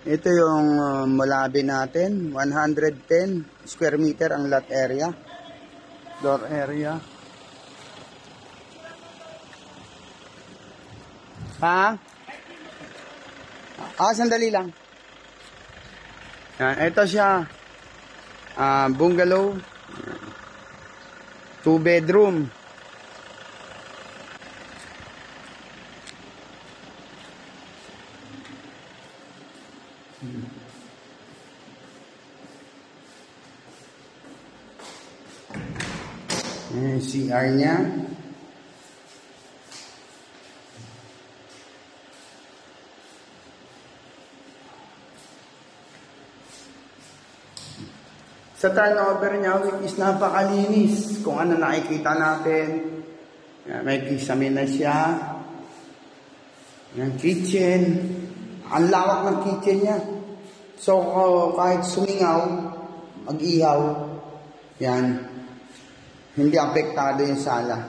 Ito yung Mulabi natin. 110 square meter ang lot area. Floor area. Ha? Sandali lang. Yan, ito siya. Bungalow. 2 bedroom. Ayan, CR niya. Sa turnover niya, which is napakalinis. Kung ano nakikita natin. Ayan, may kisame na siya. Ayan, kitchen. Ang lawak ng kitchen niya. So, kahit sumingaw, mag-ihaw, yan, hindi apektado yung sala.